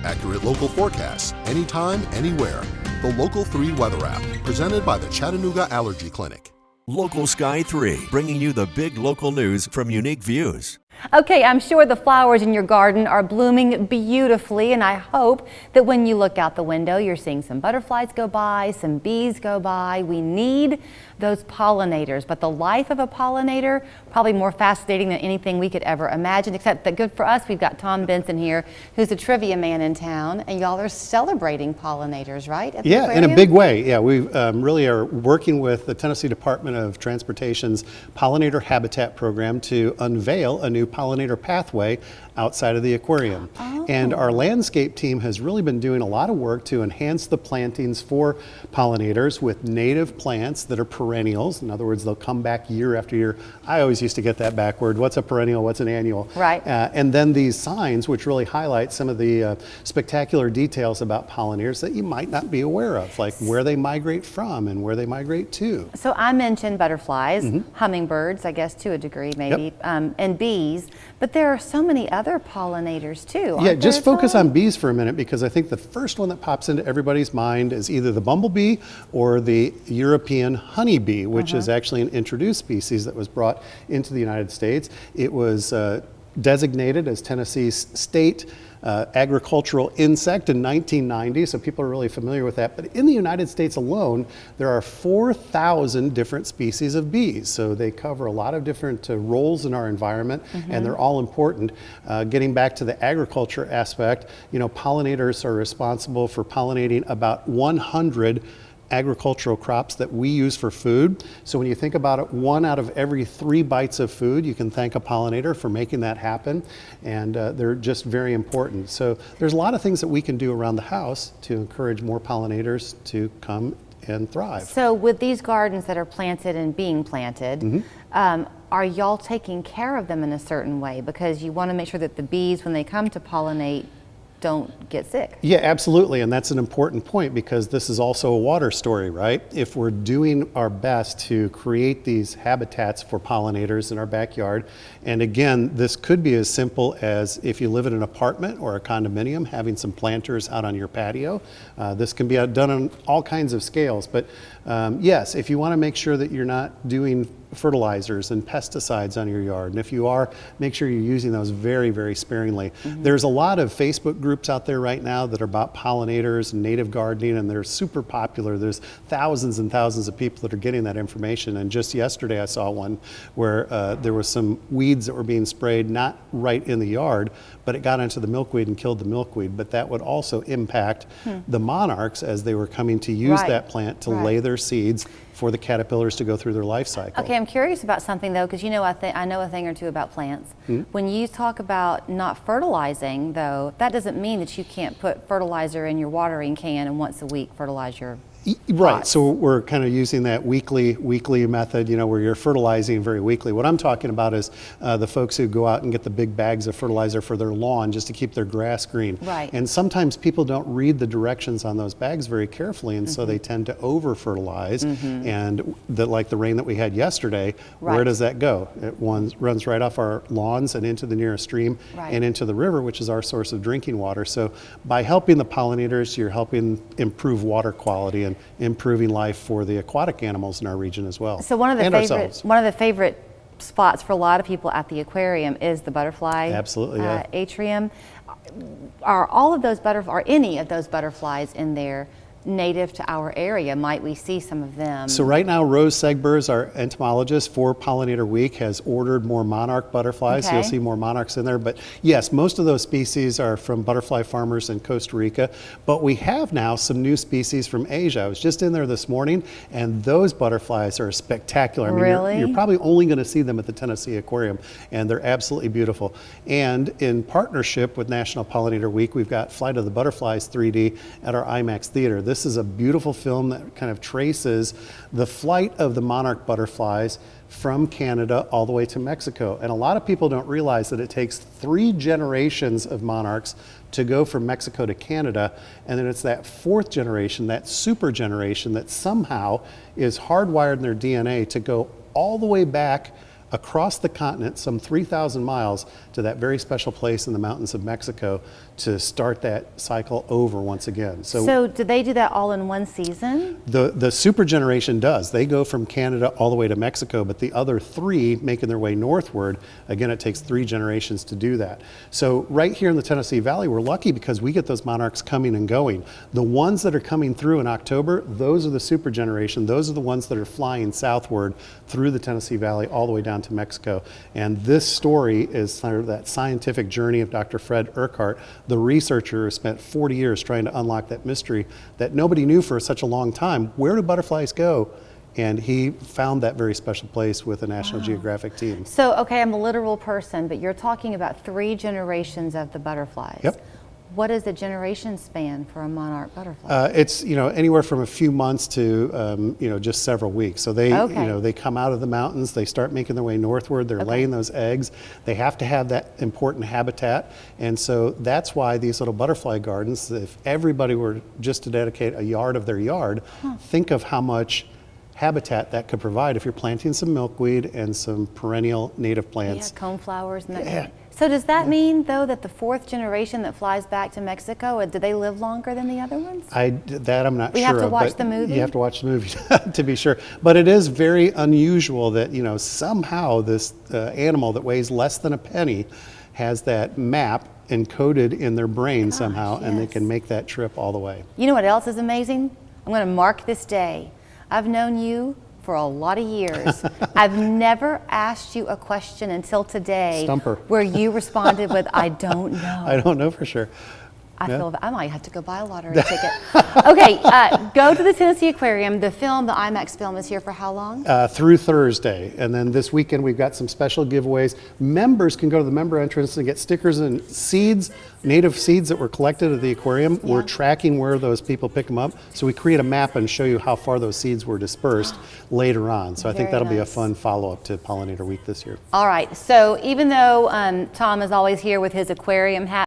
Accurate local forecasts, anytime, anywhere. The Local 3 Weather App, presented by the Chattanooga Allergy Clinic. Local Sky 3, bringing you the big local news from unique views. Okay, I'm sure the flowers in your garden are blooming beautifully, and I hope that when you look out the window, you're seeing some butterflies go by, some bees go by. We need those pollinators, but the life of a pollinator, probably more fascinating than anything we could ever imagine, except that good for us, we've got Tom Benson here, who's a trivia man in town, and y'all are celebrating pollinators, right? At the aquarium? In a big way. Yeah, we really are working with the Tennessee Department of Transportation's Pollinator Habitat Program to unveil a new pollinator pathway outside of the aquarium. Oh. And our landscape team has really been doing a lot of work to enhance the plantings for pollinators with native plants that are perennials. In other words, they'll come back year after year. I always used to get that backward. What's a perennial? What's an annual? Right. And then these signs, which really highlight some of the spectacular details about pollinators that you might not be aware of, like where they migrate from and where they migrate to. So I mentioned butterflies, hummingbirds, I guess to a degree maybe, and bees, but there are so many other pollinators too. Yeah, just focus on bees for a minute, because I think the first one that pops into everybody's mind is either the bumblebee or the European honeybee, which is actually an introduced species that was brought into the United States. It was designated as Tennessee's state agricultural insect in 1990, so people are really familiar with that. But in the United States alone, there are 4,000 different species of bees. So they cover a lot of different roles in our environment, and they're all important. Getting back to the agriculture aspect, you know, pollinators are responsible for pollinating about 100 agricultural crops that we use for food. So when you think about it, 1 out of every 3 bites of food, you can thank a pollinator for making that happen. And they're just very important. So there's a lot of things that we can do around the house to encourage more pollinators to come and thrive. So with these gardens that are planted and being planted, are y'all taking care of them in a certain way? Because you want to make sure that the bees, when they come to pollinate, don't get sick. Yeah, absolutely. And that's an important point, because this is also a water story, right? If we're doing our best to create these habitats for pollinators in our backyard, and again, this could be as simple as if you live in an apartment or a condominium, having some planters out on your patio. This can be done on all kinds of scales. But yes, if you want to make sure that you're not doing fertilizers and pesticides on your yard, and if you are, make sure you're using those very, very sparingly. There's a lot of Facebook groups out there right now that are about pollinators and native gardening, and they're super popular. There's thousands and thousands of people that are getting that information. And just yesterday I saw one where there was some weeds that were being sprayed, not right in the yard, but it got into the milkweed and killed the milkweed. But that would also impact the monarchs as they were coming to use that plant to lay their seeds for the caterpillars to go through their life cycle. Okay, I'm curious about something though, because you know I know a thing or two about plants. When you talk about not fertilizing though, that doesn't mean that you can't put fertilizer in your watering can and once a week fertilize your Right, so we're kind of using that weekly method, you know, where you're fertilizing very weekly. What I'm talking about is the folks who go out and get the big bags of fertilizer for their lawn just to keep their grass green. Right. And sometimes people don't read the directions on those bags very carefully, and so they tend to over-fertilize. And like the rain that we had yesterday, where does that go? It runs right off our lawns and into the nearest stream and into the river, which is our source of drinking water. So by helping the pollinators, you're helping improve water quality and improving life for the aquatic animals in our region as well. So one of the favorite spots for a lot of people at the aquarium is the butterfly atrium. Are all of those are any of those butterflies in there native to our area? Might we see some of them? So right now, Rose Segbers, our entomologist for Pollinator Week, has ordered more monarch butterflies. So you'll see more monarchs in there. But yes, most of those species are from butterfly farmers in Costa Rica. But we have now some new species from Asia. I was just in there this morning, and those butterflies are spectacular. I mean, you're probably only going to see them at the Tennessee Aquarium, and they're absolutely beautiful. And in partnership with National Pollinator Week, we've got Flight of the Butterflies 3D at our IMAX Theater. This is a beautiful film that kind of traces the flight of the monarch butterflies from Canada all the way to Mexico. And a lot of people don't realize that it takes 3 generations of monarchs to go from Mexico to Canada, and then it's that 4th generation, that super generation, that somehow is hardwired in their DNA to go all the way back across the continent, some 3,000 miles, to that very special place in the mountains of Mexico to start that cycle over once again. So do they do that all in one season? The super generation does. They go from Canada all the way to Mexico, but the other 3 making their way northward, again, it takes 3 generations to do that. So right here in the Tennessee Valley, we're lucky because we get those monarchs coming and going. The ones that are coming through in October, those are the super generation. Those are the ones that are flying southward through the Tennessee Valley all the way down to Mexico. And this story is sort of that scientific journey of Dr. Fred Urquhart, the researcher who spent 40 years trying to unlock that mystery that nobody knew for such a long time. Where do butterflies go? And he found that very special place with a National Geographic team. So, okay, I'm a literal person, but you're talking about 3 generations of the butterflies. Yep. What is the generation span for a monarch butterfly? It's anywhere from a few months to just several weeks. So they Okay. they come out of the mountains, they start making their way northward, they're laying those eggs. They have to have that important habitat, and so that's why these little butterfly gardens, if everybody were just to dedicate a yard of their yard, think of how much habitat that could provide if you're planting some milkweed and some perennial native plants. Yeah, coneflowers and that. Yeah. So does that mean, though, that the 4th generation that flies back to Mexico, do they live longer than the other ones? I'm not We sure have to of, watch but the movie? You have to watch the movie to be sure. But it is very unusual that somehow this animal that weighs less than a penny has that map encoded in their brain somehow, and they yes. can make that trip all the way. You know what else is amazing? I'm going to mark this day. I've known you for a lot of years. I've never asked you a question until today Stumper. where you responded with, I don't know. I don't know for sure. I feel I might have to go buy a lottery ticket. Okay, go to the Tennessee Aquarium. The IMAX film is here for how long? Through Thursday. And then this weekend we've got some special giveaways. Members can go to the member entrance and get stickers and seeds, native seeds that were collected at the aquarium. Yeah. We're tracking where those people pick them up. So we create a map and show you how far those seeds were dispersed later on. So I think Very that'll be a nice. fun follow-up to Pollinator Week this year. All right, so even though Tom is always here with his aquarium hat,